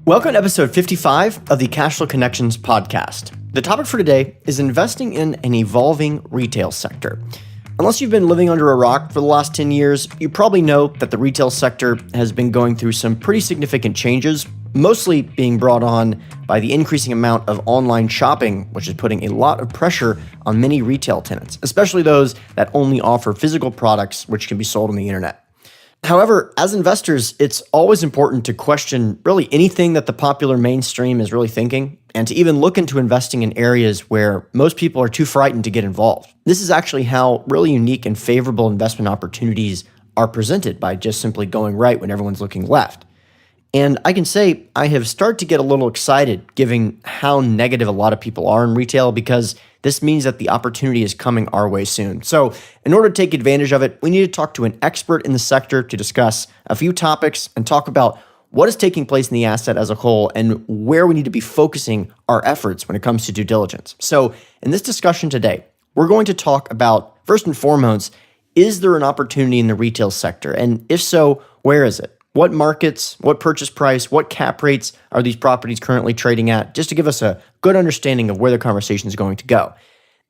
Welcome to episode 55 of the Cashflow Connections podcast. The topic for today is investing in an evolving retail sector. Unless you've been living under a rock for the last 10 years, you probably know that the retail sector has been going through some pretty significant changes, mostly being brought on by the increasing amount of online shopping, which is putting a lot of pressure on many retail tenants, especially those that only offer physical products which can be sold on the internet. However, as investors, it's always important to question really anything that the popular mainstream is really thinking, and to even look into investing in areas where most people are too frightened to get involved. This is actually how really unique and favorable investment opportunities are presented by just simply going right when everyone's looking left. And I can say I have started to get a little excited given how negative a lot of people are in retail, because this means that the opportunity is coming our way soon. So in order to take advantage of it, we need to talk to an expert in the sector to discuss a few topics and talk about what is taking place in the asset as a whole and where we need to be focusing our efforts when it comes to due diligence. So in this discussion today, we're going to talk about, first and foremost, is there an opportunity in the retail sector? And if so, where is it? What markets, what purchase price, what cap rates are these properties currently trading at, just to give us a good understanding of where the conversation is going to go.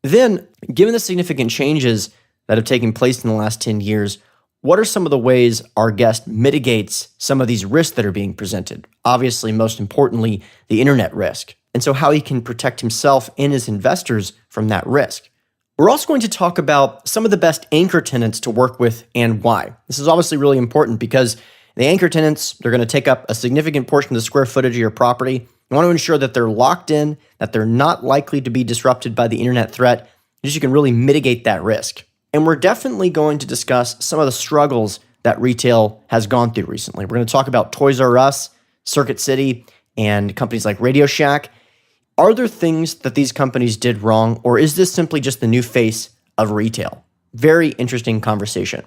Then, given the significant changes that have taken place in the last 10 years, what are some of the ways our guest mitigates some of these risks that are being presented? Obviously, most importantly, the internet risk. And so how he can protect himself and his investors from that risk. We're also going to talk about some of the best anchor tenants to work with and why. This is obviously really important because the anchor tenants, they're going to take up a significant portion of the square footage of your property. You want to ensure that they're locked in, that they're not likely to be disrupted by the internet threat, just so you can really mitigate that risk. And we're definitely going to discuss some of the struggles that retail has gone through recently. We're going to talk about Toys R Us, Circuit City, and companies like Radio Shack. Are there things that these companies did wrong, or is this simply just the new face of retail? Very interesting conversation.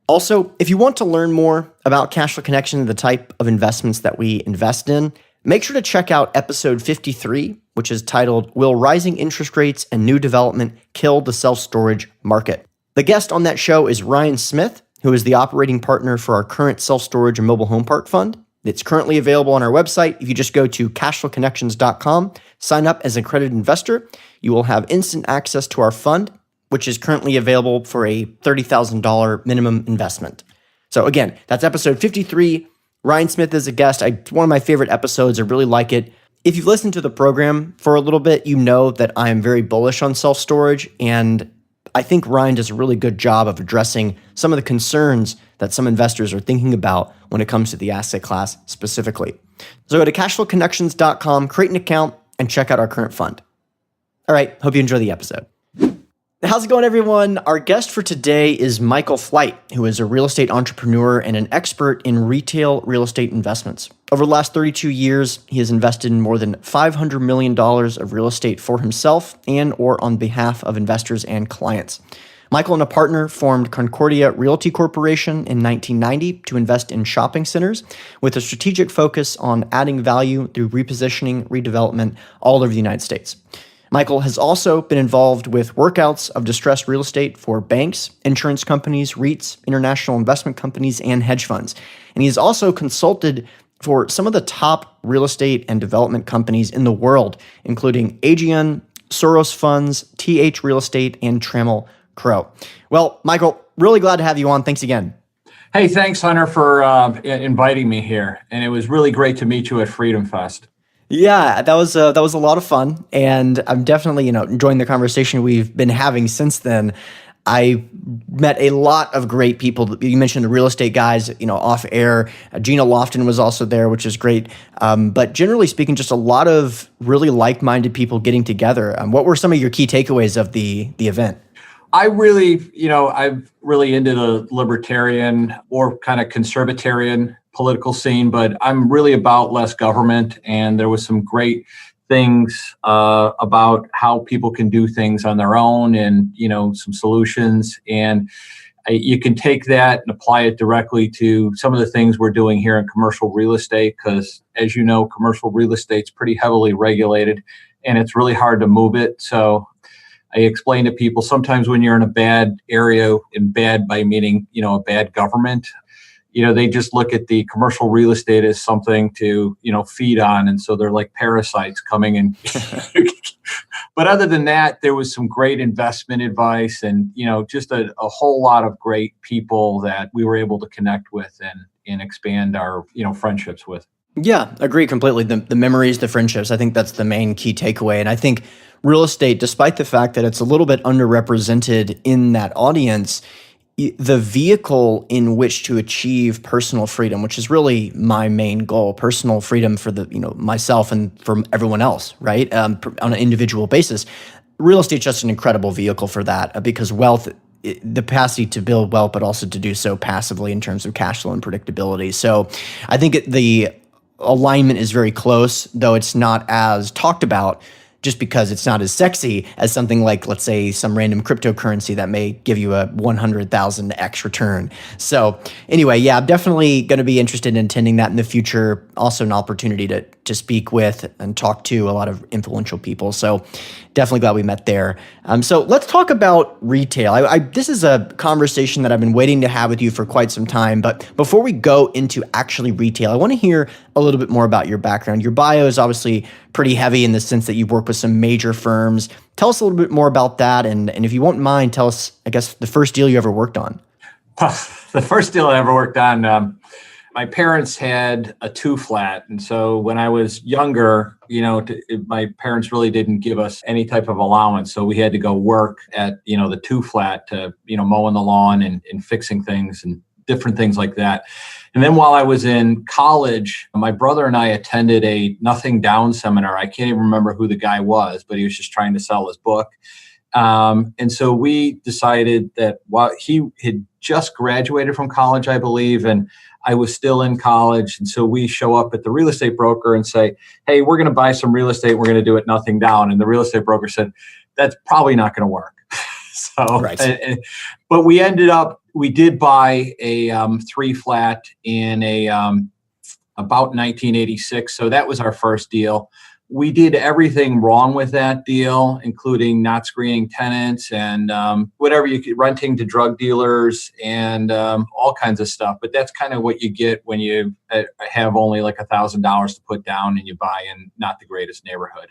Also, if you want to learn more about Cashflow Connection and the type of investments that we invest in, make sure to check out episode 53, which is titled, Will Rising Interest Rates and New Development Kill the Self-Storage Market? The guest on that show is Ryan Smith, who is the operating partner for our current self-storage and mobile home park fund. It's currently available on our website. If you just go to cashflowconnections.com, sign up as an accredited investor, you will have instant access to our fund, which is currently available for a $30,000 minimum investment. So again, that's episode 53. Ryan Smith is a guest. One of my favorite episodes. I really like it. If you've listened to the program for a little bit, you know that I am very bullish on self-storage, and I think Ryan does a really good job of addressing some of the concerns that some investors are thinking about when it comes to the asset class specifically. So go to cashflowconnections.com, create an account, and check out our current fund. All right, hope you enjoy the episode. How's it going, everyone? Our guest for today is Michael Flight, who is a real estate entrepreneur and an expert in retail real estate investments. Over the last 32 years, he has invested in more than $500 million of real estate for himself and or on behalf of investors and clients. Michael and a partner formed Concordia Realty Corporation in 1990 to invest in shopping centers with a strategic focus on adding value through repositioning, redevelopment all over the United States. Michael has also been involved with workouts of distressed real estate for banks, insurance companies, REITs, international investment companies, and hedge funds. And he's also consulted for some of the top real estate and development companies in the world, including Aegean, Soros Funds, TH Real Estate, and Trammell Crow. Well, Michael, really glad to have you on. Thanks again. Hey, thanks, Hunter, for inviting me here. And it was really great to meet you at Freedom Fest. Yeah, that was a lot of fun, and I'm definitely enjoying the conversation we've been having since then. I met a lot of great people. You mentioned the real estate guys, off air. Gina Lofton was also there, which is great. But generally speaking, just a lot of really like-minded people getting together. What were some of your key takeaways of the event? I'm really into the libertarian or kind of conservatarian political scene, but I'm really about less government. And there was some great things about how people can do things on their own and, some solutions. And you can take that and apply it directly to some of the things we're doing here in commercial real estate, because as you know, commercial real estate's pretty heavily regulated and it's really hard to move it. So I explain to people sometimes when you're in a bad area, and bad by meaning, a bad government, they just look at the commercial real estate as something to, feed on. And so they're like parasites coming in. But other than that, there was some great investment advice and, just a whole lot of great people that we were able to connect with and expand our, friendships with. Yeah, agree completely. The memories, the friendships, I think that's the main key takeaway. And I think real estate, despite the fact that it's a little bit underrepresented in that audience, the vehicle in which to achieve personal freedom, which is really my main goal, personal freedom for myself and for everyone else, right? On an individual basis, real estate is just an incredible vehicle for that because wealth, the capacity to build wealth, but also to do so passively in terms of cash flow and predictability. So I think the alignment is very close, though it's not as talked about just because it's not as sexy as something like, let's say, some random cryptocurrency that may give you a 100,000x return. So anyway, yeah, I'm definitely going to be interested in attending that in the future. Also an opportunity to speak with and talk to a lot of influential people. So definitely glad we met there. So let's talk about retail. This is a conversation that I've been waiting to have with you for quite some time. But before we go into actually retail, I want to hear a little bit more about your background. Your bio is obviously pretty heavy in the sense that you've worked with some major firms. Tell us a little bit more about that. And if you won't mind, tell us, I guess, the first deal you ever worked on. The first deal I ever worked on, my parents had a 2-flat. And so when I was younger, my parents really didn't give us any type of allowance. So we had to go work at, the 2-flat to, mowing the lawn and fixing things and different things like that. And then while I was in college, my brother and I attended a Nothing Down seminar. I can't even remember who the guy was, but he was just trying to sell his book. And so we decided that while he had just graduated from college, I believe, and I was still in college. And so we show up at the real estate broker and say, hey, we're going to buy some real estate. We're going to do it Nothing Down. And the real estate broker said, that's probably not going to work. So, right. But we did buy a 3-flat in about 1986. So that was our first deal. We did everything wrong with that deal, including not screening tenants and whatever you could, renting to drug dealers and all kinds of stuff. But that's kind of what you get when you have only like $1,000 to put down and you buy in not the greatest neighborhood.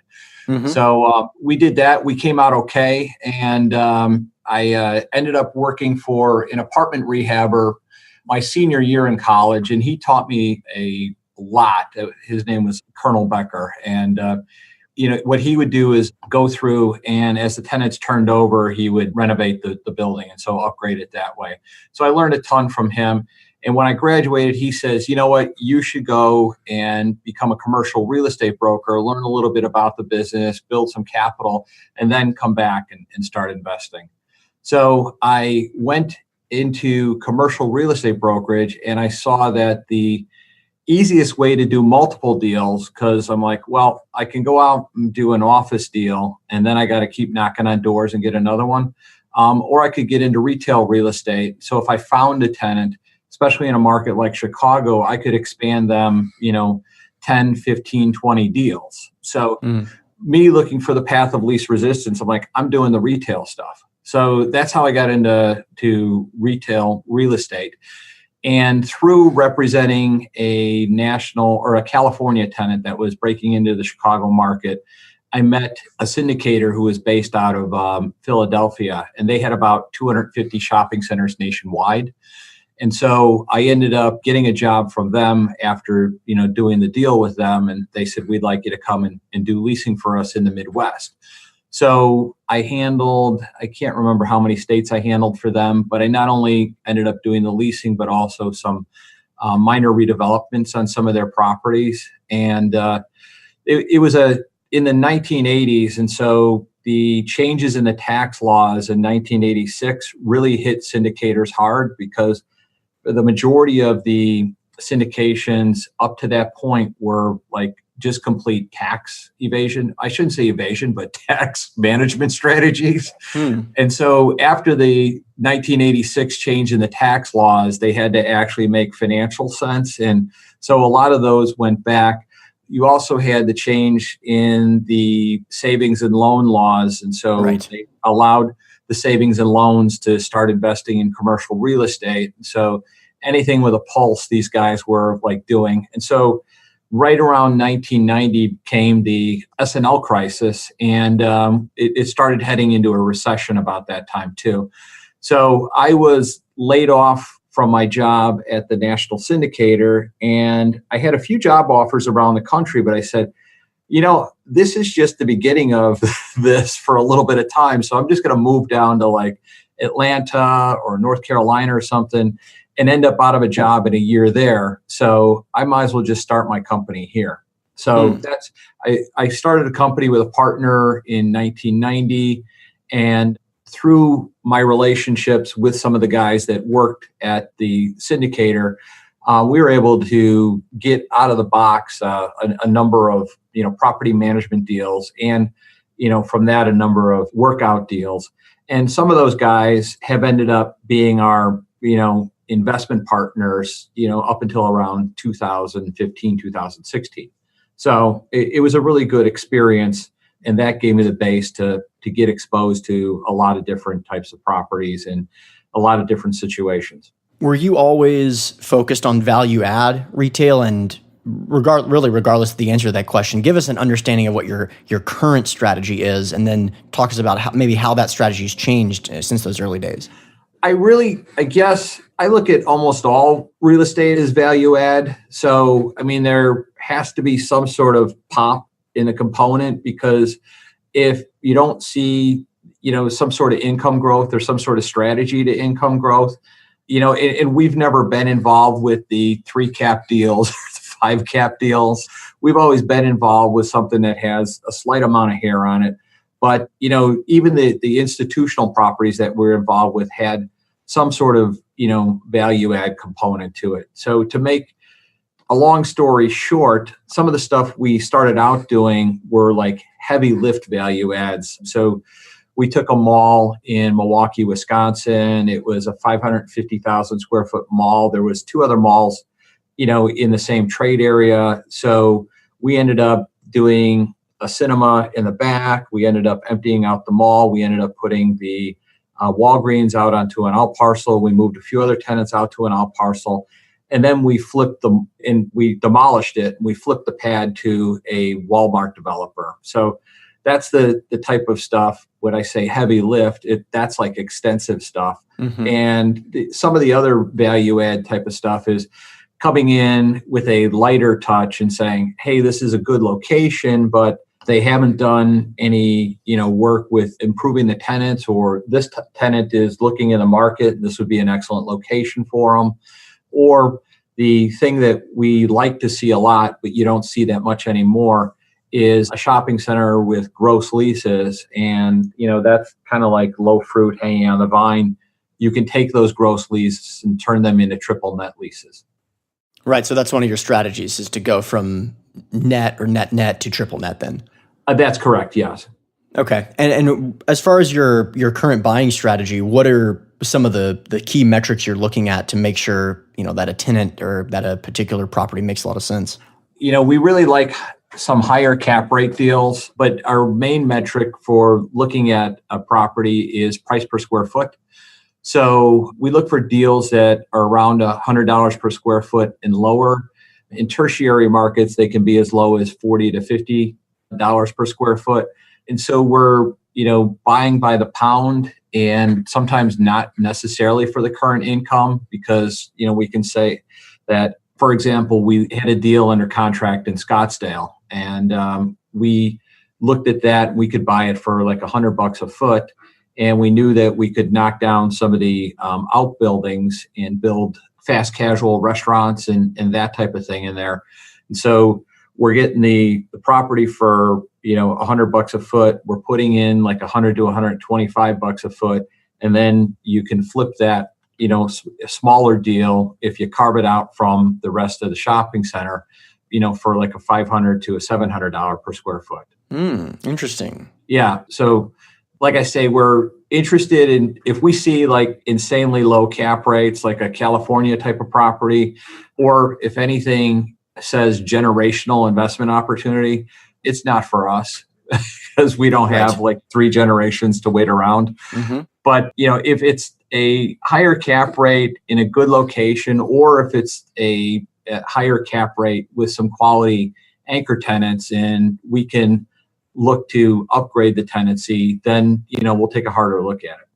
Mm-hmm. So we did that. We came out okay. And I ended up working for an apartment rehabber my senior year in college. And he taught me a lot. His name was Colonel Becker. And, what he would do is go through and as the tenants turned over, he would renovate the building and so upgrade it that way. So I learned a ton from him. And when I graduated, he says, you know what, you should go and become a commercial real estate broker, learn a little bit about the business, build some capital, and then come back and start investing. So I went into commercial real estate brokerage and I saw that the easiest way to do multiple deals, because I'm like, well, I can go out and do an office deal and then I got to keep knocking on doors and get another one. Or I could get into retail real estate. So if I found a tenant, especially in a market like Chicago, I could expand them, 10, 15, 20 deals. So me looking for the path of least resistance, I'm like, I'm doing the retail stuff. So that's how I got into retail real estate. And through representing a national or a California tenant that was breaking into the Chicago market, I met a syndicator who was based out of Philadelphia, and they had about 250 shopping centers nationwide. And so I ended up getting a job from them after, doing the deal with them. And they said, we'd like you to come and do leasing for us in the Midwest. So I can't remember how many states I handled for them, but I not only ended up doing the leasing, but also some minor redevelopments on some of their properties. And it was in the 1980s. And so the changes in the tax laws in 1986 really hit syndicators hard because the majority of the syndications up to that point were like just complete tax evasion. I shouldn't say evasion, but tax management strategies. And so after the 1986 change in the tax laws, they had to actually make financial sense. And so a lot of those went back. You also had the change in the savings and loan laws. And so they allowed the savings and loans to start investing in commercial real estate. So anything with a pulse these guys were like doing. And so right around 1990 came the S&L crisis, and it started heading into a recession about that time too. So I was laid off from my job at the national syndicator, and I had a few job offers around the country, but I said, this is just the beginning of this for a little bit of time. So I'm just going to move down to like Atlanta or North Carolina or something and end up out of a job in a year there. So I might as well just start my company here. So I started a company with a partner in 1990, and through my relationships with some of the guys that worked at the syndicator, we were able to get out of the box a number of property management deals, and from that a number of workout deals. And some of those guys have ended up being our investment partners up until around 2015, 2016. So it was a really good experience, and that gave me the base to get exposed to a lot of different types of properties and a lot of different situations. Were you always focused on value add retail? And regardless of the answer to that question, give us an understanding of what your current strategy is, and then talk us about how that strategy has changed since those early days. I guess I look at almost all real estate as value add. So, there has to be some sort of pop in the component, because if you don't see, some sort of income growth or some sort of strategy to income growth, and we've never been involved with the 3 cap deals, 5 cap deals. We've always been involved with something that has a slight amount of hair on it. But, even the institutional properties that we're involved with had some sort of, value add component to it. So to make a long story short, some of the stuff we started out doing were like heavy lift value adds. So we took a mall in Milwaukee, Wisconsin. It was a 550,000 square foot mall. There was 2 other malls, in the same trade area. So we ended up doing a cinema in the back. We ended up emptying out the mall. We ended up putting the Walgreens out onto an out parcel. We moved a few other tenants out to an out parcel. And then we flipped them and we demolished it. And we flipped the pad to a Walmart developer. So that's the type of stuff. When I say heavy lift, that's like extensive stuff. Mm-hmm. And some of the other value add type of stuff is coming in with a lighter touch and saying, hey, this is a good location, but they haven't done any, work with improving the tenants, or this tenant is looking in the market. This would be an excellent location for them. Or the thing that we like to see a lot, but you don't see that much anymore, is a shopping center with gross leases. And, that's kind of like low fruit hanging on the vine. You can take those gross leases and turn them into triple net leases. Right. So that's one of your strategies, is to go from net or net to triple net then. That's correct. Yes. Okay. And as far as your current buying strategy, what are some of the key metrics you're looking at to make sure, that a tenant or that a particular property makes a lot of sense? We really like some higher cap rate deals, but our main metric for looking at a property is price per square foot. So we look for deals that are around $100 per square foot and lower. In tertiary markets, they can be as low as $40 to $50 per square foot. And so we're, buying by the pound, and sometimes not necessarily for the current income, because, we can say that, for example, we had a deal under contract in Scottsdale, and we looked at that. We could buy it for like $100 a foot. And we knew that we could knock down some of the outbuildings and build fast casual restaurants and that type of thing in there. And so we're getting the property for, $100 a foot. We're putting in like $100 to $125 a foot. And then you can flip that, a smaller deal if you carve it out from the rest of the shopping center, for like a $500 to a $700 per square foot. Interesting. Yeah. So like I say, we're interested in, if we see like insanely low cap rates, like a California type of property, or if anything says generational investment opportunity, it's not for us because we don't have like 3 generations to wait around. Mm-hmm. But, if it's a higher cap rate in a good location, or if it's a higher cap rate with some quality anchor tenants and we can look to upgrade the tenancy, then, we'll take a harder look at it.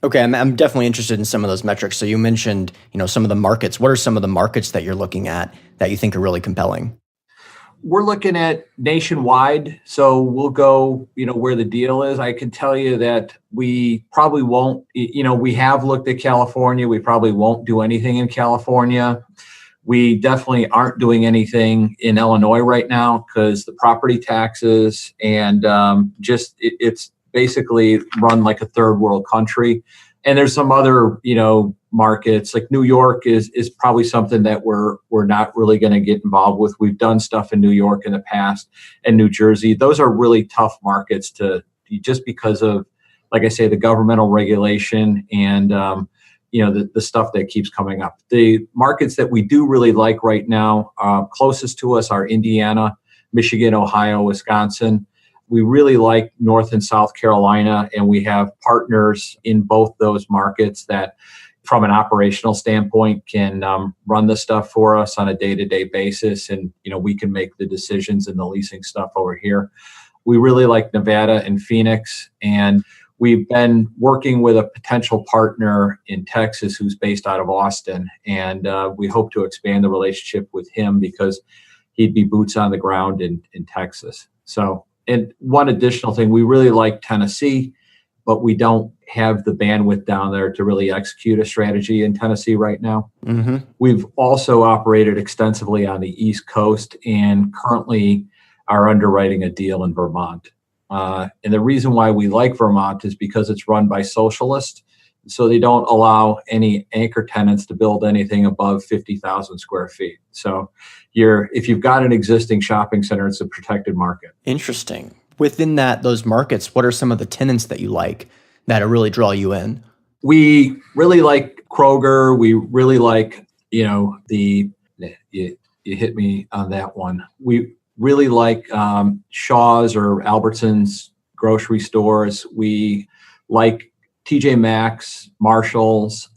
Okay, I'm definitely interested in some of those metrics. So you mentioned, some of the markets. What are some of the markets that you're looking at that you think are really compelling? We're looking at nationwide. So we'll go, where the deal is. I can tell you that we probably won't, we have looked at California. We probably won't do anything in California. We definitely aren't doing anything in Illinois right now because the property taxes and it's basically run like a third world country. And there's some other, markets like New York is probably something that we're not really going to get involved with. We've done stuff in New York in the past and New Jersey. Those are really tough markets just because of, like I say, the governmental regulation and, the stuff that keeps coming up. The markets that we do really like right now, closest to us are Indiana, Michigan, Ohio, Wisconsin. We really like North and South Carolina, and we have partners in both those markets that, from an operational standpoint, can run the stuff for us on a day-to-day basis, and we can make the decisions and the leasing stuff over here. We really like Nevada and Phoenix, and we've been working with a potential partner in Texas who's based out of Austin, and we hope to expand the relationship with him because he'd be boots on the ground in Texas. So. And one additional thing, we really like Tennessee, but we don't have the bandwidth down there to really execute a strategy in Tennessee right now. Mm-hmm. We've also operated extensively on the East Coast and currently are underwriting a deal in Vermont. And the reason why we like Vermont is because it's run by socialists. So they don't allow any anchor tenants to build anything above 50,000 square feet. So if you've got an existing shopping center, it's a protected market. Interesting. Within those markets, what are some of the tenants that you like that really draw you in? We really like Kroger. We really like, you hit me on that one. We really like Shaw's or Albertsons grocery stores. We like TJ Maxx, Marshalls.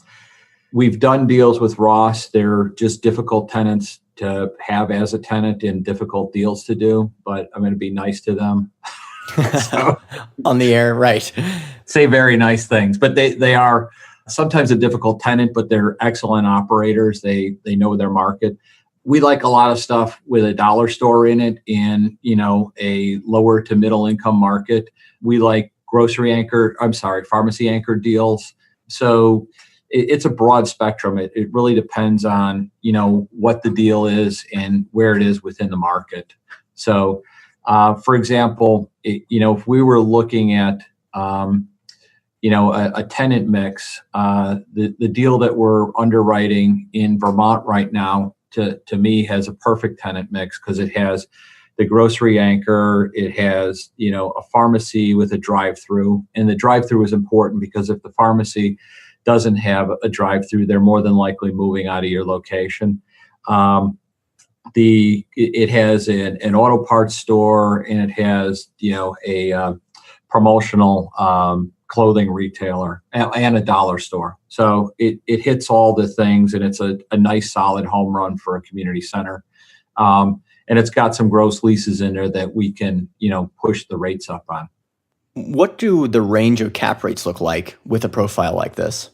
We've done deals with Ross. They're just difficult tenants to have as a tenant and difficult deals to do, but I'm going to be nice to them. So, on the air, right. Say very nice things, but they are sometimes a difficult tenant, but they're excellent operators. They know their market. We like a lot of stuff with a dollar store in it in, a lower to middle income market. We like pharmacy anchor deals. So it's a broad spectrum. It really depends on, what the deal is and where it is within the market. So, for example, if we were looking at, a tenant mix, the deal that we're underwriting in Vermont right now, to me, has a perfect tenant mix because it has the grocery anchor, it has, a pharmacy with a drive-through. And the drive-through is important because if the pharmacy doesn't have a drive-through, they're more than likely moving out of your location. It has an auto parts store, and it has, a promotional clothing retailer and a dollar store. So it hits all the things, and it's a nice solid home run for a community center. And it's got some gross leases in there that we can, push the rates up on. What do the range of cap rates look like with a profile like this?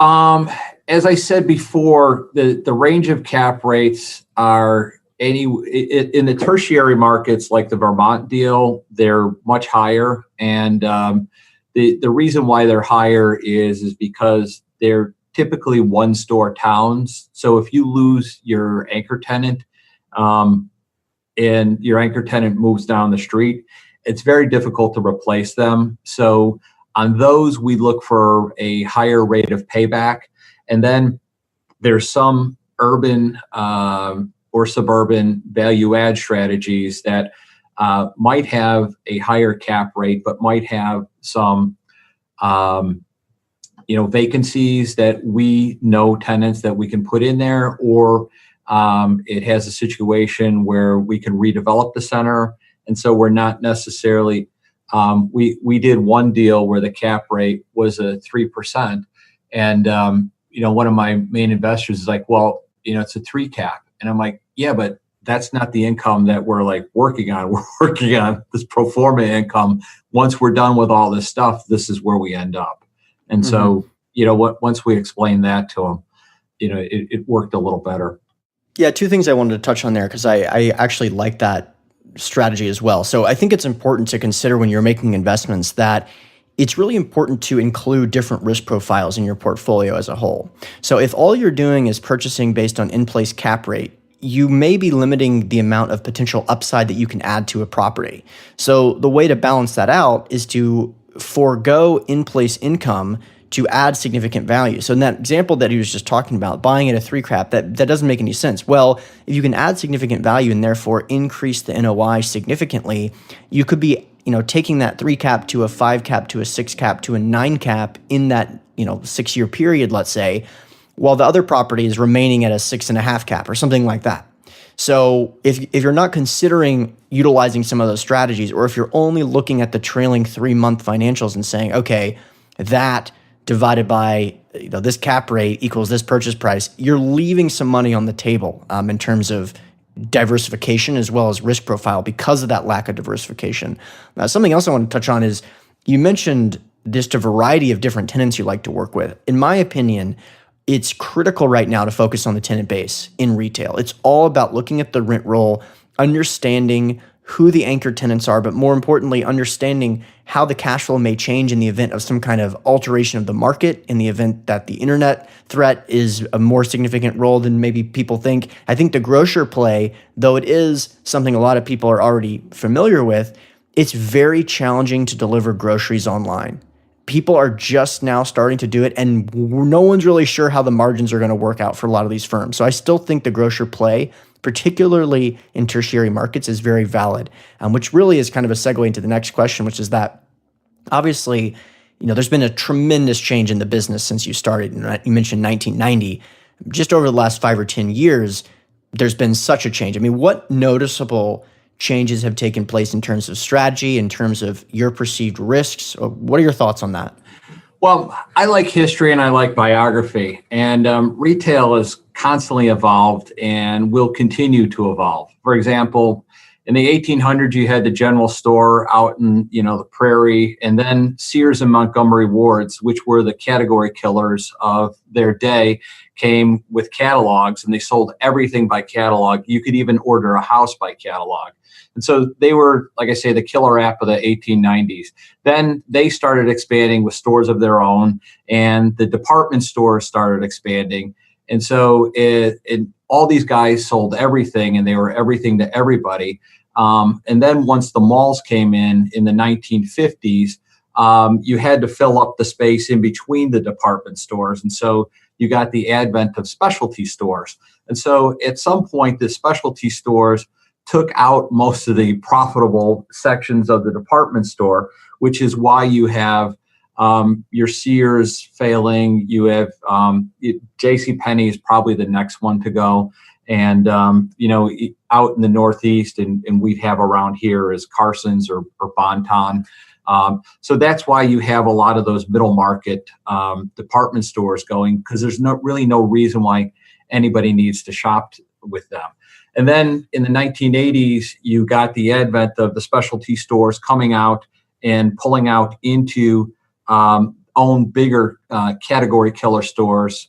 As I said before, the range of cap rates are in the tertiary markets like the Vermont deal, they're much higher. And the reason why they're higher is because they're typically one store towns. So if you lose your anchor tenant, and your anchor tenant moves down the street, it's very difficult to replace them. So on those, we look for a higher rate of payback. And then there's some urban or suburban value add strategies that might have a higher cap rate, but might have some vacancies that we know tenants that we can put in there, or it has a situation where we can redevelop the center. And so we're not necessarily We did one deal where the cap rate was a 3%, and one of my main investors is like, well, it's a 3 cap, and I'm like, yeah, but that's not the income that we're like working on. We're working on this pro forma income. Once we're done with all this stuff, this is where we end up. And so, once we explained that to him, it worked a little better. Yeah, two things I wanted to touch on there because I actually like that strategy as well. So I think it's important to consider when you're making investments that it's really important to include different risk profiles in your portfolio as a whole. So if all you're doing is purchasing based on in-place cap rate, you may be limiting the amount of potential upside that you can add to a property. So the way to balance that out is to forego in-place income to add significant value. So in that example that he was just talking about, buying at a 3 cap, that doesn't make any sense. Well, if you can add significant value and therefore increase the NOI significantly, you could be taking that 3 cap to a 5 cap to a 6 cap to a 9 cap in that 6-year period, let's say, while the other property is remaining at a 6.5 cap or something like that. So if you're not considering utilizing some of those strategies, or if you're only looking at the trailing 3-month financials and saying, okay, that divided by this cap rate equals this purchase price, you're leaving some money on the table in terms of diversification as well as risk profile because of that lack of diversification. Something else I want to touch on is you mentioned just a variety of different tenants you like to work with. In my opinion, it's critical right now to focus on the tenant base in retail. It's all about looking at the rent roll, understanding who the anchor tenants are, but more importantly, understanding how the cash flow may change in the event of some kind of alteration of the market, in the event that the internet threat is a more significant role than maybe people think. I think the grocer play, though it is something a lot of people are already familiar with, it's very challenging to deliver groceries online. People are just now starting to do it, and no one's really sure how the margins are going to work out for a lot of these firms. So I still think the grocer play, particularly in tertiary markets, is very valid, which really is kind of a segue into the next question, which is that obviously, there's been a tremendous change in the business since you started. You mentioned 1990. Just over the last 5 or 10 years, there's been such a change. I mean, what noticeable changes have taken place in terms of strategy, in terms of your perceived risks? What are your thoughts on that? Well, I like history and I like biography, and retail has constantly evolved and will continue to evolve. For example, in the 1800s, you had the general store out in the prairie, and then Sears and Montgomery Wards, which were the category killers of their day, came with catalogs, and they sold everything by catalog. You could even order a house by catalog. And so they were, like I say, the killer app of the 1890s. Then they started expanding with stores of their own, and the department stores started expanding. And so all these guys sold everything, and they were everything to everybody. And then once the malls came in the 1950s, you had to fill up the space in between the department stores. And so you got the advent of specialty stores. And so at some point, the specialty stores took out most of the profitable sections of the department store, which is why you have your Sears failing. You have JCPenney is probably the next one to go. And, out in the Northeast, and we have around here is Carson's or Bon-Ton. So that's why you have a lot of those middle market department stores going, because there's really no reason why anybody needs to shop with them. And then in the 1980s, you got the advent of the specialty stores coming out and pulling out into own bigger category killer stores,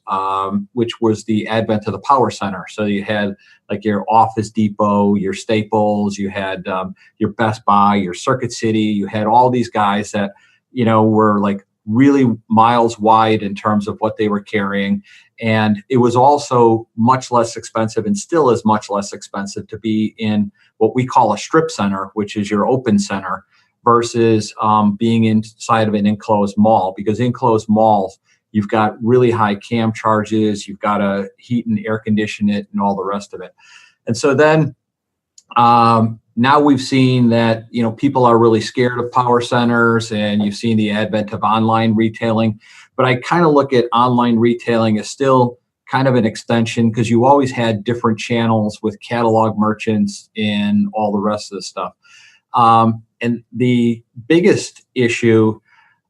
which was the advent of the power center. So you had like your Office Depot, your Staples, you had your Best Buy, your Circuit City. You had all these guys that, were like really miles wide in terms of what they were carrying. And it was also much less expensive, and still is much less expensive, to be in what we call a strip center, which is your open center, versus being inside of an enclosed mall. Because enclosed malls, you've got really high CAM charges, you've got to heat and air condition it, and all the rest of it. And so then now we've seen that people are really scared of power centers, and you've seen the advent of online retailing. But I kind of look at online retailing as still kind of an extension, because you always had different channels with catalog merchants and all the rest of the stuff. And the biggest issue,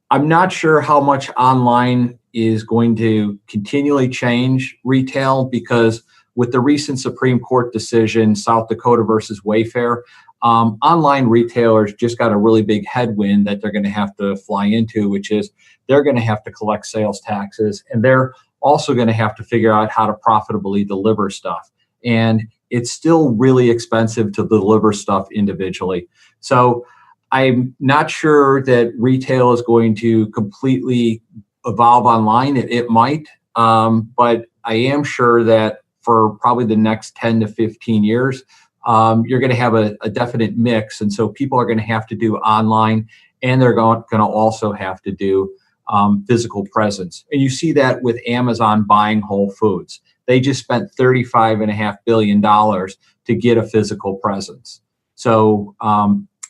I'm not sure how much online is going to continually change retail, because with the recent Supreme Court decision, South Dakota versus Wayfair, online retailers just got a really big headwind that they're going to have to fly into, which is they're going to have to collect sales taxes, and they're also going to have to figure out how to profitably deliver stuff. And it's still really expensive to deliver stuff individually. So I'm not sure that retail is going to completely evolve online. It might, but I am sure that for probably the next 10 to 15 years, you're going to have a definite mix. And so people are going to have to do online, and they're going to also have to do physical presence. And you see that with Amazon buying Whole Foods. They just spent $35.5 billion to get a physical presence. So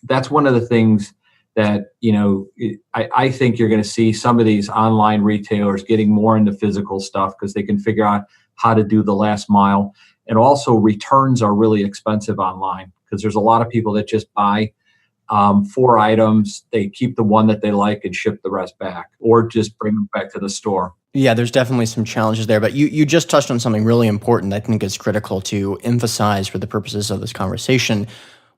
that's one of the things that, I think you're going to see some of these online retailers getting more into physical stuff because they can figure out how to do the last mile. And also returns are really expensive online because there's a lot of people that just buy 4 items, they keep the one that they like and ship the rest back, or just bring them back to the store. Yeah, there's definitely some challenges there, but you just touched on something really important that I think is critical to emphasize for the purposes of this conversation,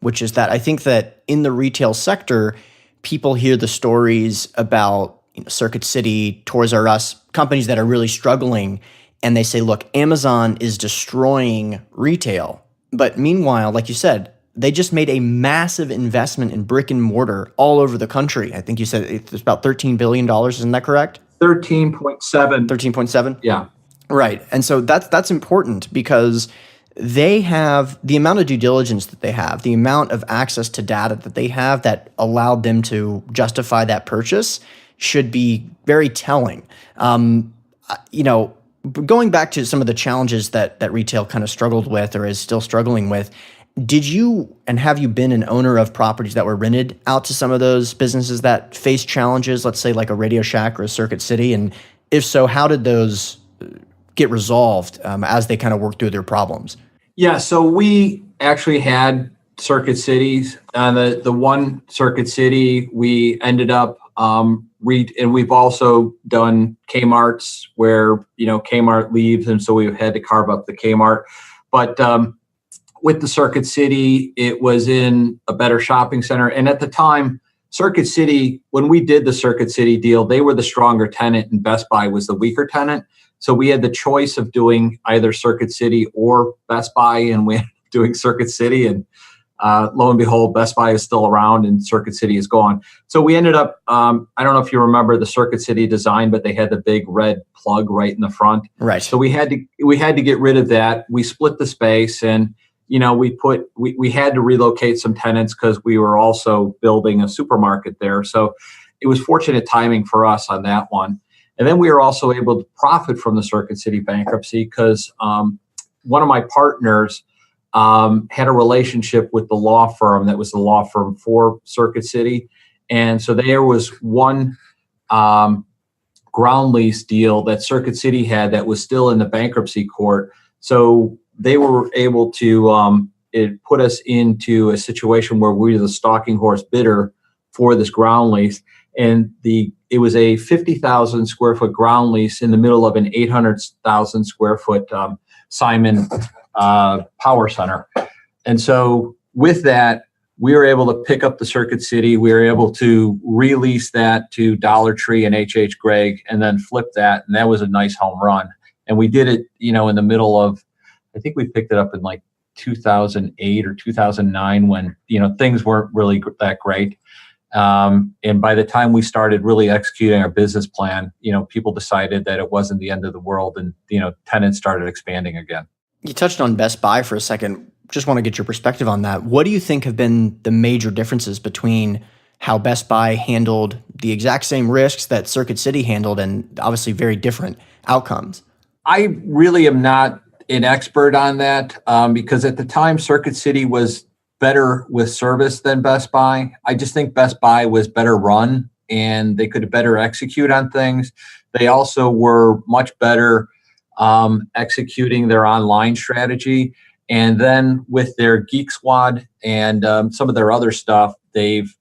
which is that I think that in the retail sector, people hear the stories about Circuit City, Toys R Us, companies that are really struggling, and they say, look, Amazon is destroying retail. But meanwhile, like you said, they just made a massive investment in brick and mortar all over the country. I think you said it's about $13 billion. Isn't that correct? 13.7. 13.7? Yeah. Right. And so that's important because they have the amount of due diligence that they have, the amount of access to data that they have that allowed them to justify that purchase should be very telling. Going back to some of the challenges that retail kind of struggled with or is still struggling with, did you and have you been an owner of properties that were rented out to some of those businesses that face challenges, let's say like a Radio Shack or a Circuit City? And if so, how did those get resolved as they kind of worked through their problems? Yeah, so we actually had Circuit Cities. The one Circuit City, we ended up and we've also done Kmart's where, Kmart leaves, and so we've had to carve up the Kmart. But with the Circuit City, it was in a better shopping center. And at the time, Circuit City, when we did the Circuit City deal, they were the stronger tenant and Best Buy was the weaker tenant. So we had the choice of doing either Circuit City or Best Buy, and we ended up doing Circuit City. And lo and behold, Best Buy is still around and Circuit City is gone. So we ended up, I don't know if you remember the Circuit City design, but they had the big red plug right in the front. Right. So we had to get rid of that. We split the space, and we had to relocate some tenants because we were also building a supermarket there. So it was fortunate timing for us on that one. And then we were also able to profit from the Circuit City bankruptcy because one of my partners had a relationship with the law firm that was the law firm for Circuit City. And so there was one ground lease deal that Circuit City had that was still in the bankruptcy court. So they were able to it put us into a situation where we were the stalking horse bidder for this ground lease. And it was a 50,000 square foot ground lease in the middle of an 800,000 square foot Simon power center. And so with that, we were able to pick up the Circuit City. We were able to release that to Dollar Tree and H.H. Gregg and then flip that. And that was a nice home run. And we did it, in the middle of, I think we picked it up in like 2008 or 2009 when, things weren't really that great. And by the time we started really executing our business plan, people decided that it wasn't the end of the world, and, tenants started expanding again. You touched on Best Buy for a second. Just want to get your perspective on that. What do you think have been the major differences between how Best Buy handled the exact same risks that Circuit City handled and obviously very different outcomes? I really am not an expert on that because at the time Circuit City was better with service than Best Buy. I just think Best Buy was better run and they could better execute on things. They also were much better executing their online strategy. And then with their Geek Squad and some of their other stuff, they've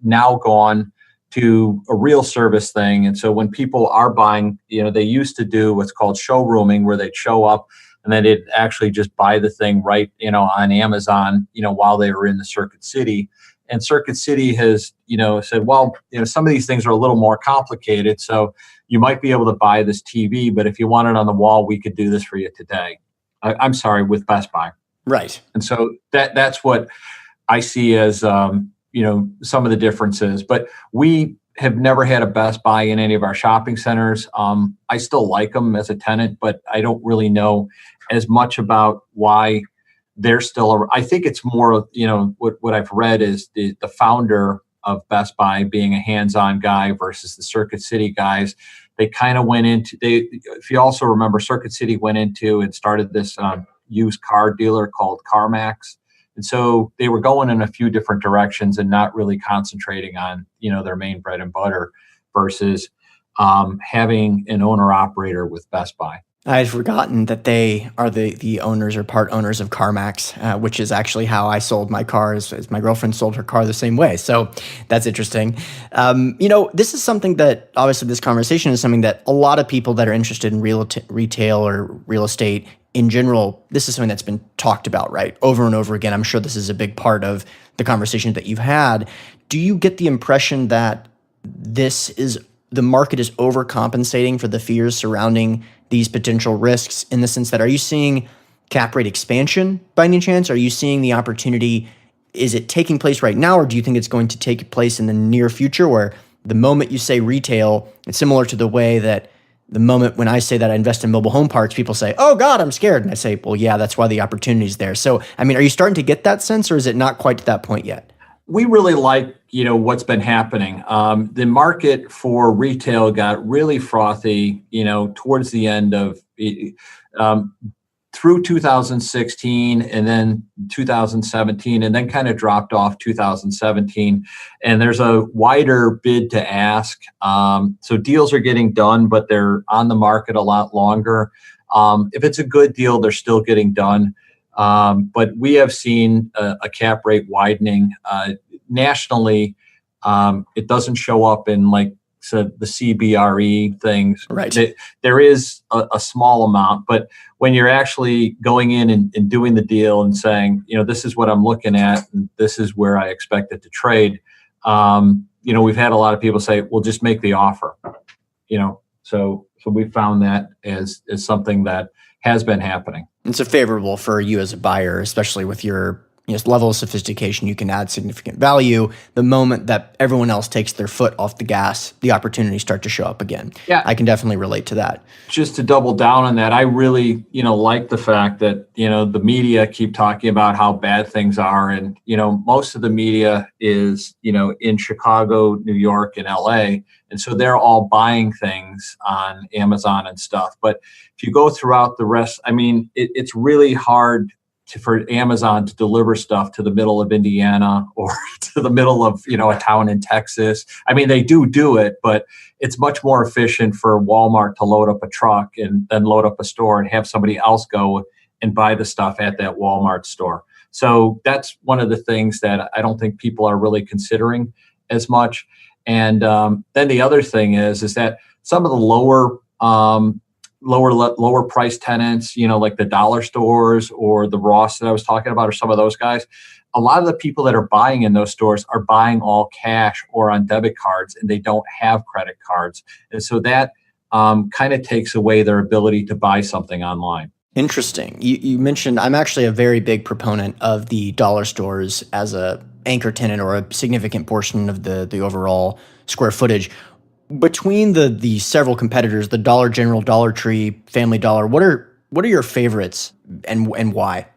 now gone to a real service thing. And so when people are buying, they used to do what's called showrooming, where they'd show up and then they'd actually just buy the thing right, on Amazon, while they were in the Circuit City. And Circuit City has, said, well, some of these things are a little more complicated. So you might be able to buy this TV, but if you want it on the wall, we could do this for you today. I'm sorry, with Best Buy. Right. And so that's what I see as, some of the differences. But we have never had a Best Buy in any of our shopping centers. I still like them as a tenant, but I don't really know as much about why they're still. I think it's more, what I've read is the founder of Best Buy being a hands-on guy versus the Circuit City guys. They kind of went into, if you also remember, Circuit City went into and started this used car dealer called CarMax. And so they were going in a few different directions and not really concentrating on, their main bread and butter versus having an owner operator with Best Buy. I had forgotten that they are the owners or part owners of CarMax, which is actually how I sold my car, as my girlfriend sold her car the same way. So that's interesting. This is something that, obviously, this conversation is something that a lot of people that are interested in retail or real estate in general, this is something that's been talked about, right? Over and over again. I'm sure this is a big part of the conversation that you've had. Do you get the impression that the market is overcompensating for the fears surrounding these potential risks, in the sense that, are you seeing cap rate expansion by any chance? Are you seeing the opportunity? Is it taking place right now, or do you think it's going to take place in the near future, where the moment you say retail, it's similar to the way that the moment when I say that I invest in mobile home parks, people say, oh God, I'm scared. And I say, well, yeah, that's why the opportunity is there. So, are you starting to get that sense, or is it not quite to that point yet? We really like, what's been happening. The market for retail got really frothy, towards the end of, through 2016 and then 2017, and then kind of dropped off 2017. And there's a wider bid to ask. So deals are getting done, but they're on the market a lot longer. If it's a good deal, they're still getting done. But we have seen a cap rate widening nationally. It doesn't show up in the CBRE things. Right. There is a small amount, but when you're actually going in and doing the deal and saying, this is what I'm looking at, and this is where I expect it to trade, we've had a lot of people say, well, just make the offer. So we found that as something that has been happening. And so favorable for you as a buyer, especially with your level of sophistication. You can add significant value. The moment that everyone else takes their foot off the gas, the opportunities start to show up again. Yeah, I can definitely relate to that. Just to double down on that, I really, like the fact that, the media keep talking about how bad things are. And, most of the media is, in Chicago, New York, and LA. And so they're all buying things on Amazon and stuff. But if you go throughout the rest, it's really hard for Amazon to deliver stuff to the middle of Indiana or to the middle of, a town in Texas. They do it, but it's much more efficient for Walmart to load up a truck and then load up a store and have somebody else go and buy the stuff at that Walmart store. So that's one of the things that I don't think people are really considering as much. And then the other thing is that some of the lower price tenants, like the dollar stores or the Ross that I was talking about, or some of those guys, a lot of the people that are buying in those stores are buying all cash or on debit cards, and they don't have credit cards. And so that kind of takes away their ability to buy something online. Interesting. You mentioned, I'm actually a very big proponent of the dollar stores as a anchor tenant or a significant portion of the overall square footage. Between the several competitors, the Dollar General, Dollar Tree, Family Dollar, what are your favorites and why?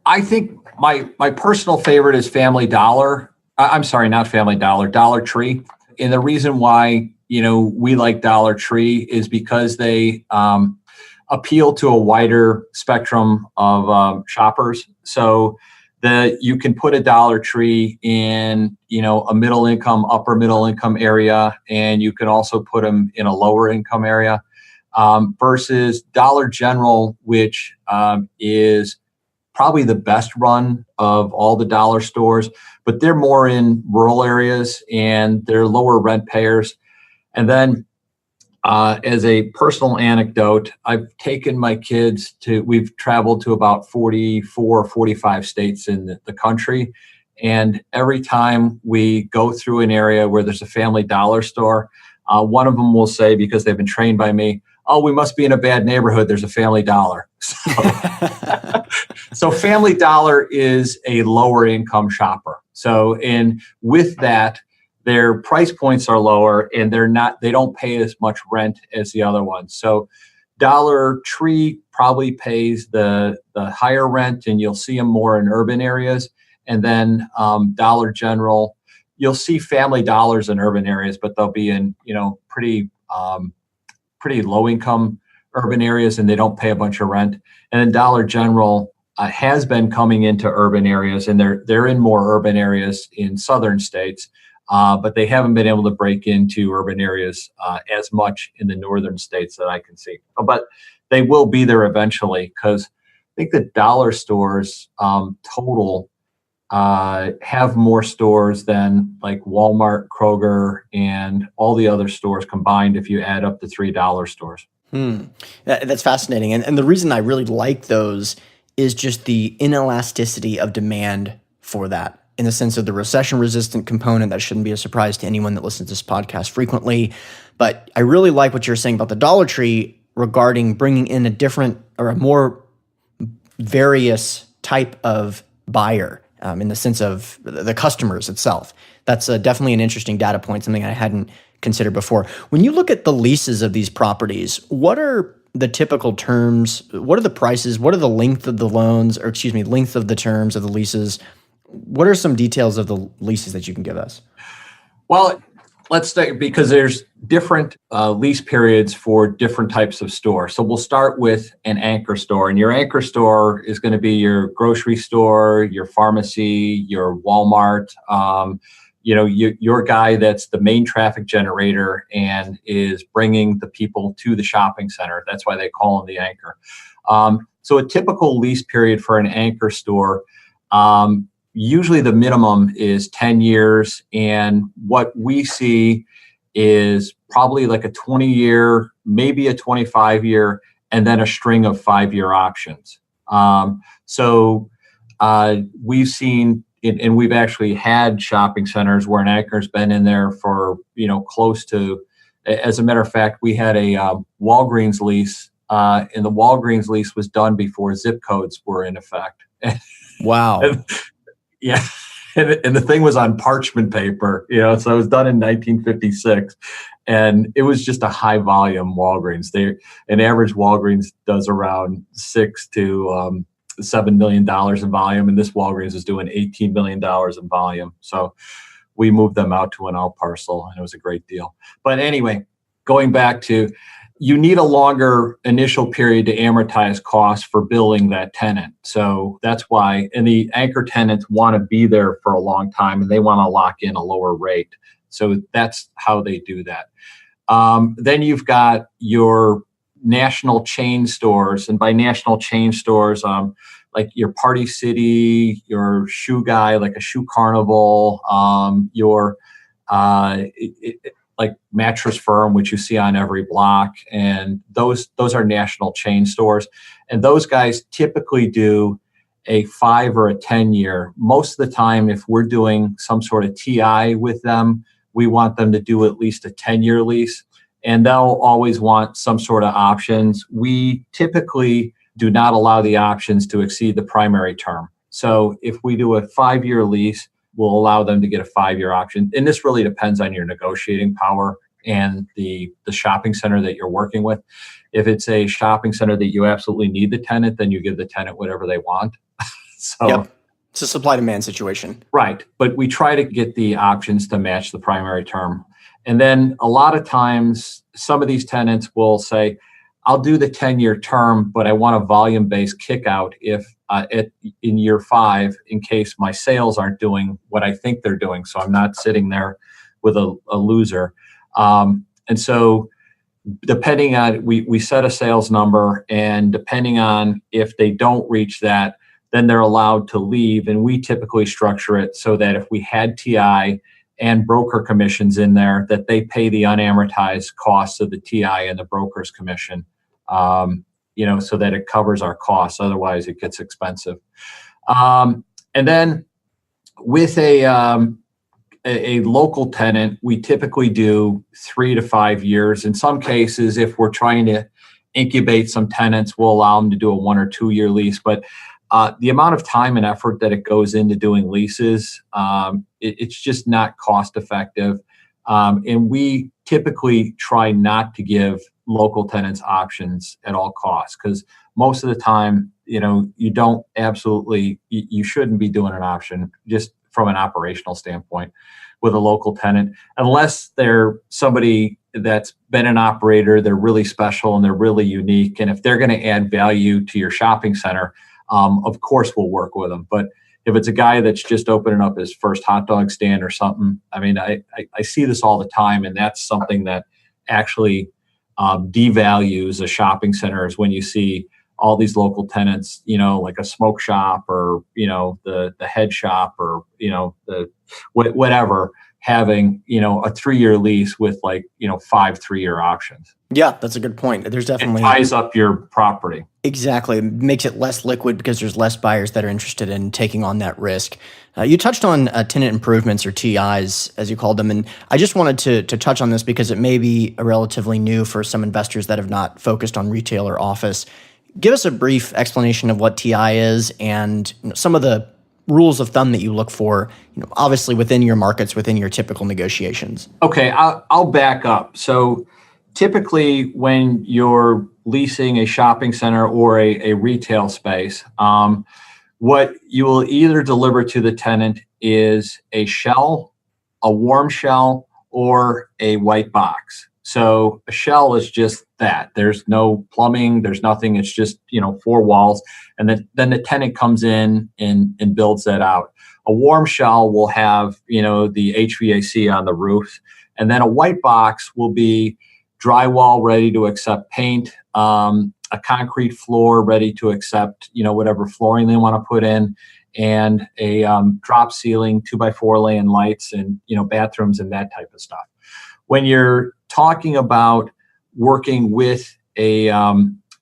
I think my personal favorite is Family Dollar. I'm sorry, not Family Dollar, Dollar Tree. And the reason why, we like Dollar Tree is because they appeal to a wider spectrum of shoppers. So you can put a Dollar Tree in, a middle income, upper middle income area, and you can also put them in a lower income area, versus Dollar General, which is probably the best run of all the dollar stores, but they're more in rural areas and they're lower rent payers. And then as a personal anecdote, I've taken my kids we've traveled to about 44, 45 states in the country. And every time we go through an area where there's a Family Dollar store, one of them will say, because they've been trained by me, "Oh, we must be in a bad neighborhood. There's a Family Dollar." So Family Dollar is a lower income shopper. So, and with that, their price points are lower and they don't pay as much rent as the other ones. So Dollar Tree probably pays the higher rent, and you'll see them more in urban areas. And then Dollar General, you'll see Family Dollars in urban areas, but they'll be in, pretty low income urban areas, and they don't pay a bunch of rent. And then Dollar General has been coming into urban areas, and they're in more urban areas in southern states. But they haven't been able to break into urban areas as much in the northern states that I can see. But they will be there eventually, because I think the dollar stores total have more stores than like Walmart, Kroger, and all the other stores combined if you add up the $3 stores. That's fascinating. And the reason I really like those is just the inelasticity of demand for that, in the sense of the recession-resistant component. That shouldn't be a surprise to anyone that listens to this podcast frequently. But I really like what you're saying about the Dollar Tree regarding bringing in a different or a more various type of buyer, in the sense of the customers itself. That's definitely an interesting data point, something I hadn't considered before. When you look at the leases of these properties, what are the typical terms? What are the prices? What are the length of the loans, or length of the terms of the leases? What are some details of the leases that you can give us? Well, let's say, because there's different lease periods for different types of stores. So we'll start with an anchor store, and your anchor store is going to be your grocery store, your pharmacy, your Walmart, your guy that's the main traffic generator and is bringing the people to the shopping center. That's why they call him the anchor. So a typical lease period for an anchor store, usually the minimum is 10 years. And what we see is probably like a 20-year, maybe a 25-year, and then a string of 5-year options. We've seen, and we've actually had shopping centers where an anchor's been in there for, close to, as a matter of fact, we had a Walgreens lease, and the Walgreens lease was done before zip codes were in effect. Wow. Yeah. And the thing was on parchment paper, so it was done in 1956, and it was just a high volume Walgreens. An average Walgreens does around $6 to $7 million in volume, and this Walgreens is doing $18 million in volume. So we moved them out to an out parcel, and it was a great deal. But anyway, going back to, you need a longer initial period to amortize costs for billing that tenant. So that's why, and the anchor tenants want to be there for a long time, and they want to lock in a lower rate. So that's how they do that. Then you've got your national chain stores, and by national chain stores, like your Party City, your Shoe Guy, like a Shoe Carnival, like Mattress Firm, which you see on every block, and those are national chain stores. And those guys typically do a 5 or a 10 year. Most of the time, if we're doing some sort of TI with them, we want them to do at least a 10-year lease, and they'll always want some sort of options. We typically do not allow the options to exceed the primary term. So if we do a 5-year lease, we'll allow them to get a 5-year option. And this really depends on your negotiating power and the shopping center that you're working with. If it's a shopping center that you absolutely need the tenant, then you give the tenant whatever they want. Yep. It's a supply-demand situation. Right. But we try to get the options to match the primary term. And then a lot of times, some of these tenants will say, I'll do the 10-year term, but I want a volume-based kick out if in year 5, in case my sales aren't doing what I think they're doing. So I'm not sitting there with a loser. And so depending on, we set a sales number, and depending on if they don't reach that, then they're allowed to leave. And we typically structure it so that if we had TI and broker commissions in there, that they pay the unamortized costs of the TI and the broker's commission, so that it covers our costs. Otherwise, it gets expensive. And then with a local tenant, we typically do 3 to 5 years. In some cases, if we're trying to incubate some tenants, we'll allow them to do a 1 or 2 year lease. But the amount of time and effort that it goes into doing leases, it's just not cost effective. And we typically try not to give local tenants options at all costs, because most of the time, you don't you shouldn't be doing an option just from an operational standpoint with a local tenant, unless they're somebody that's been an operator, they're really special and they're really unique. And if they're going to add value to your shopping center, of course we'll work with them. But if it's a guy that's just opening up his first hot dog stand or something, I mean, I see this all the time, and that's something that actually devalues a shopping center, is when you see all these local tenants, like a smoke shop or, the head shop or, the whatever, having, a 3-year lease with 5 3-year options. Yeah, that's a good point. There's definitely... It ties up your property. Exactly. It makes it less liquid because there's less buyers that are interested in taking on that risk. You touched on tenant improvements, or TIs, as you called them, and I just wanted to touch on this because it may be relatively new for some investors that have not focused on retail or office. Give us a brief explanation of what TI is and some of the rules of thumb that you look for, obviously within your markets, within your typical negotiations. Okay, I'll back up. So typically when you're leasing a shopping center or a retail space, what you will either deliver to the tenant is a shell, a warm shell, or a white box. So a shell is just that. There's no plumbing, there's nothing. It's just, 4 walls. And then the tenant comes in and builds that out. A warm shell will have, the HVAC on the roof. And then a white box will be drywall ready to accept paint, a concrete floor ready to accept, whatever flooring they want to put in, and a drop ceiling, 2x4 laying lights, and, bathrooms and that type of stuff. When you're talking about working with a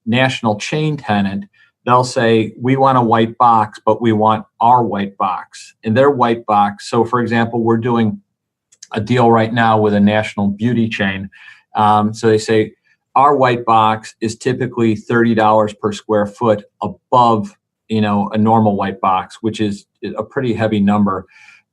national chain tenant, they'll say, we want a white box, but we want our white box. And their white box, so for example, we're doing a deal right now with a national beauty chain. So they say, our white box is typically $30 per square foot above, a normal white box, which is a pretty heavy number.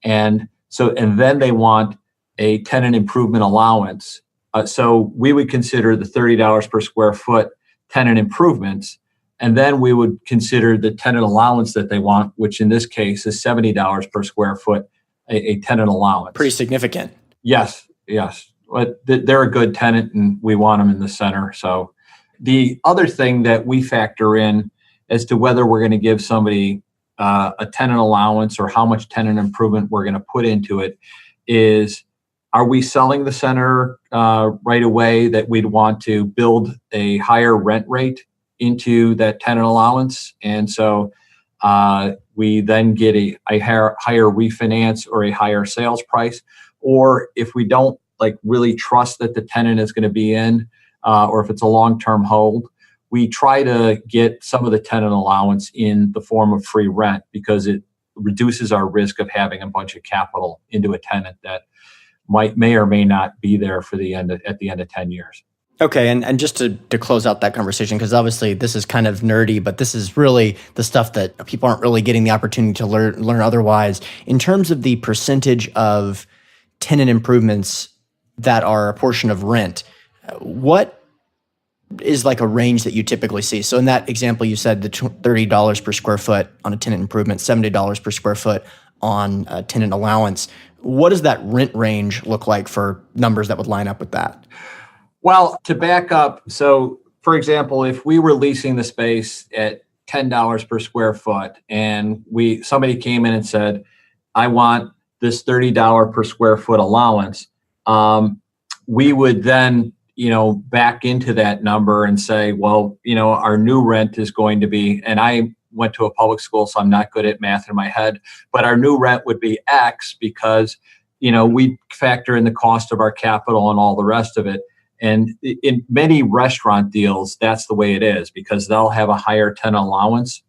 And then they want a tenant improvement allowance. So we would consider the $30 per square foot tenant improvements, and then we would consider the tenant allowance that they want, which in this case is $70 per square foot, a tenant allowance. Pretty significant. Yes. But they're a good tenant and we want them in the center. So the other thing that we factor in as to whether we're going to give somebody a tenant allowance or how much tenant improvement we're going to put into it is, are we selling the center right away that we'd want to build a higher rent rate into that tenant allowance? And so we then get a higher refinance or a higher sales price. Or if we don't really trust that the tenant is going to be in, or if it's a long-term hold, we try to get some of the tenant allowance in the form of free rent, because it reduces our risk of having a bunch of capital into a tenant that may or may not be there at the end of 10 years. Okay, and just to close out that conversation, because obviously this is kind of nerdy, but this is really the stuff that people aren't really getting the opportunity to learn otherwise. In terms of the percentage of tenant improvements that are a portion of rent, what is a range that you typically see? So in that example, you said the $30 per square foot on a tenant improvement, $70 per square foot on a tenant allowance. What does that rent range look like for numbers that would line up with that? Well, to back up, so for example, if we were leasing the space at $10 per square foot and somebody came in and said, I want this $30 per square foot allowance, we would then, back into that number and say, well, our new rent is going to be, and I went to a public school, so I'm not good at math in my head, but our new rent would be X because, we factor in the cost of our capital and all the rest of it. And in many restaurant deals, that's the way it is because they'll have a higher tenant allowance.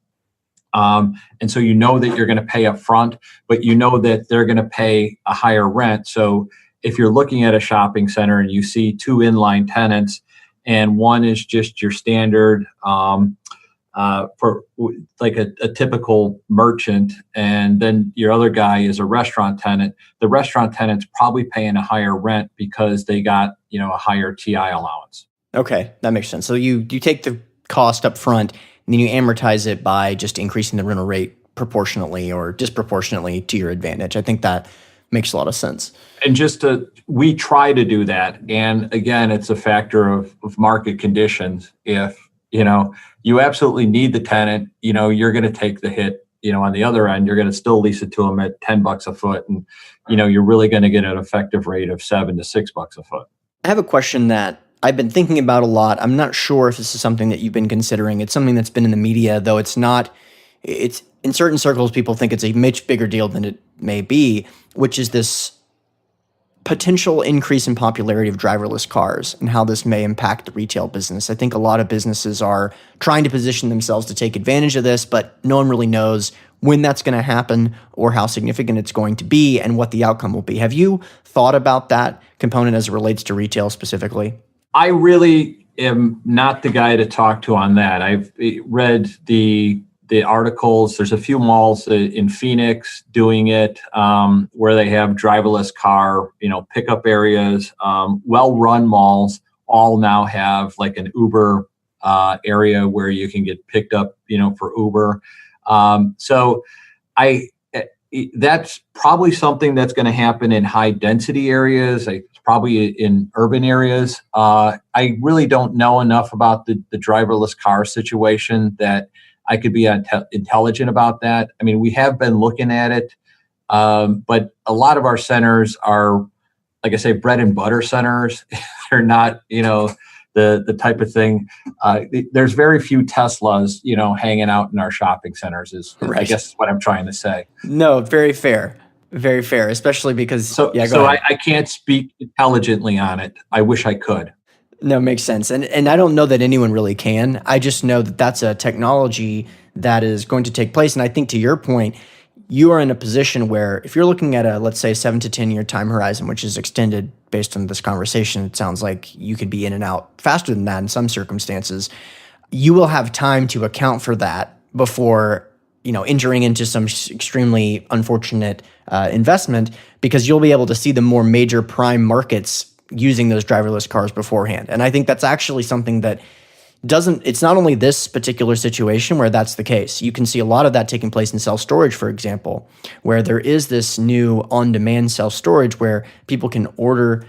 And so that you're going to pay up front, but that they're going to pay a higher rent. So if you're looking at a shopping center and you see two inline tenants and one is just your standard for like a typical merchant, and then your other guy is a restaurant tenant, the restaurant tenant's probably paying a higher rent because they got, a higher TI allowance. Okay, that makes sense. So you take the cost up front and then you amortize it by just increasing the rental rate proportionately or disproportionately to your advantage. I think that makes a lot of sense. And we try to do that. And again, it's a factor of market conditions. If, you absolutely need the tenant, you're going to take the hit, on the other end, you're going to still lease it to them at $10 a foot. And, you're really going to get an effective rate of $7 to $6 a foot. I have a question that I've been thinking about a lot. I'm not sure if this is something that you've been considering. It's something that's been in the media, though it's not. It's in certain circles, people think it's a much bigger deal than it may be, which is this potential increase in popularity of driverless cars and how this may impact the retail business. I think a lot of businesses are trying to position themselves to take advantage of this, but no one really knows when that's going to happen or how significant it's going to be and what the outcome will be. Have you thought about that component as it relates to retail specifically? I really am not the guy to talk to on that. I've read the articles. There's a few malls in Phoenix doing it where they have driverless car, pickup areas. Well-run malls all now have like an Uber area where you can get picked up, for Uber. So that's probably something that's going to happen in high density areas. Probably in urban areas. I really don't know enough about the driverless car situation that I could be intelligent about that. I mean, we have been looking at it, but a lot of our centers are, like I say, bread and butter centers. They're not, the type of thing. There's very few Teslas, hanging out in our shopping centers. Right. I guess is what I'm trying to say. No, very fair. Very fair, especially because I can't speak intelligently on it. I wish I could. No, makes sense. And I don't know that anyone really can. I just know that that's a technology that is going to take place. And I think to your point, you are in a position where if you're looking at let's say 7 to 10 year time horizon, which is extended based on this conversation, it sounds like you could be in and out faster than that in some circumstances. You will have time to account for that before entering into some extremely unfortunate investment, because you'll be able to see the more major prime markets using those driverless cars beforehand. And I think that's actually something that it's not only this particular situation where that's the case. You can see a lot of that taking place in self-storage, for example, where there is this new on-demand self-storage where people can order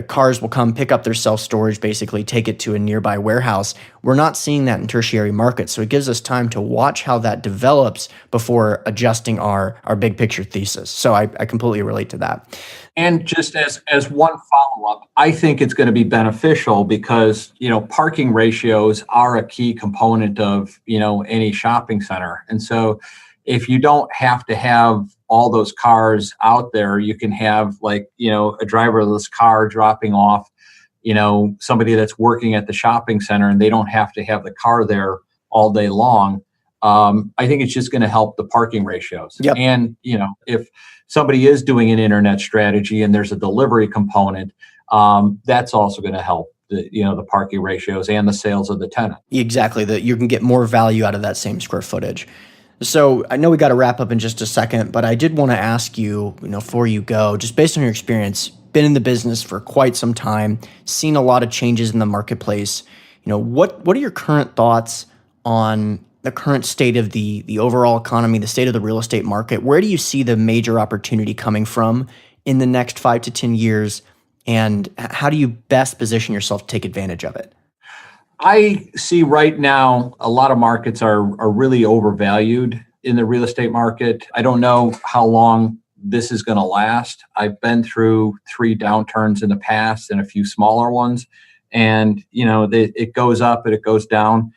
cars will come pick up their self-storage, basically take it to a nearby warehouse. We're not seeing that in tertiary markets. So it gives us time to watch how that develops before adjusting our big picture thesis. So I completely relate to that. And just as one follow-up, I think it's going to be beneficial because, parking ratios are a key component of, any shopping center. And so if you don't have to have all those cars out there, you can have a driverless car dropping off, somebody that's working at the shopping center and they don't have to have the car there all day long. I think it's just going to help the parking ratios. Yep. And, if somebody is doing an internet strategy and there's a delivery component, that's also going to help the parking ratios and the sales of the tenant. Exactly. That you can get more value out of that same square footage. So I know we got to wrap up in just a second, but I did want to ask you, before you go, just based on your experience, been in the business for quite some time, seen a lot of changes in the marketplace. What are your current thoughts on the current state of the overall economy, the state of the real estate market? Where do you see the major opportunity coming from in the next 5 to 10 years? And how do you best position yourself to take advantage of it? I see right now a lot of markets are really overvalued in the real estate market. I don't know how long this is going to last. I've been through 3 downturns in the past and a few smaller ones, and it goes up and it goes down.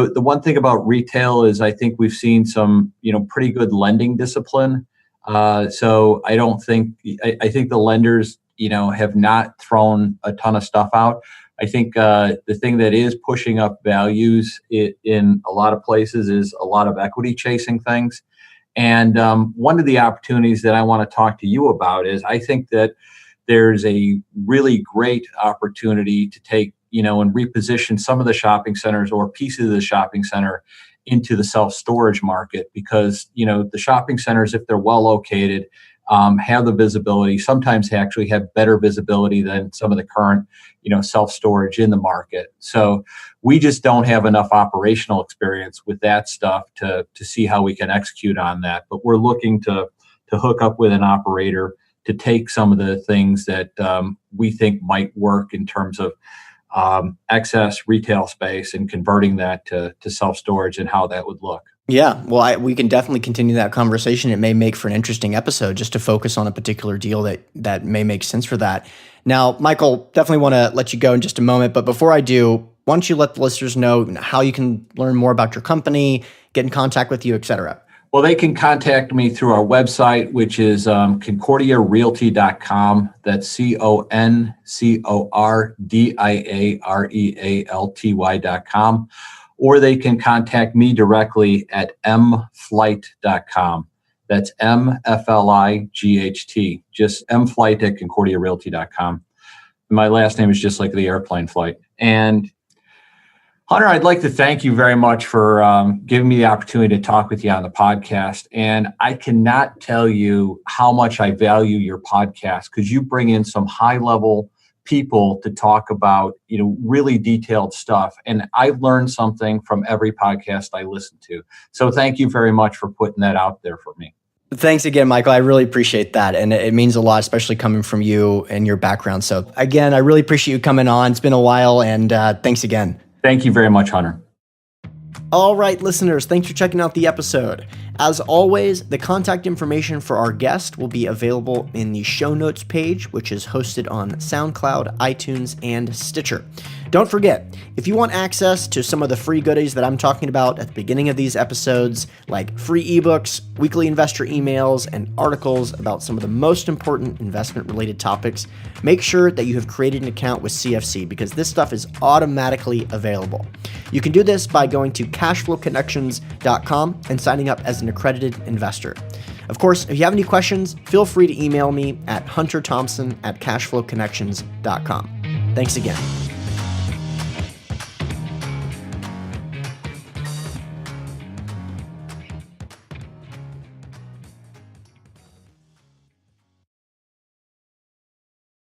The one thing about retail is I think we've seen some, pretty good lending discipline. So I think the lenders, have not thrown a ton of stuff out. I think the thing that is pushing up values in a lot of places is a lot of equity chasing things. And one of the opportunities that I want to talk to you about is I think that there's a really great opportunity to take, and reposition some of the shopping centers or pieces of the shopping center into the self-storage market, because, the shopping centers, if they're well located, have the visibility, sometimes actually have better visibility than some of the current, self-storage in the market. So we just don't have enough operational experience with that stuff to see how we can execute on that. But we're looking to hook up with an operator to take some of the things that we think might work in terms of excess retail space and converting that to self-storage and how that would look. Yeah, well, we can definitely continue that conversation. It may make for an interesting episode just to focus on a particular deal that may make sense for that. Now, Michael, definitely want to let you go in just a moment. But before I do, why don't you let the listeners know how you can learn more about your company, get in contact with you, et cetera? Well, they can contact me through our website, which is concordiarealty.com. That's concordiarealty.com. Or they can contact me directly at mflight.com. That's MFLIGHT, just mflight@concordiarealty.com. My last name is just like the airplane flight. And Hunter, I'd like to thank you very much for giving me the opportunity to talk with you on the podcast. And I cannot tell you how much I value your podcast, because you bring in some high-level people to talk about, really detailed stuff. And I've learned something from every podcast I listen to. So thank you very much for putting that out there for me. Thanks again, Michael. I really appreciate that. And it means a lot, especially coming from you and your background. So again, I really appreciate you coming on. It's been a while, and thanks again. Thank you very much, Hunter. All right, listeners, thanks for checking out the episode. As always, the contact information for our guest will be available in the show notes page, which is hosted on SoundCloud, iTunes, and Stitcher. Don't forget, if you want access to some of the free goodies that I'm talking about at the beginning of these episodes, like free ebooks, weekly investor emails, and articles about some of the most important investment-related topics, make sure that you have created an account with CFC, because this stuff is automatically available. You can do this by going to cashflowconnections.com and signing up as an accredited investor. Of course, if you have any questions, feel free to email me at hunterthompson@cashflowconnections.com. Thanks again.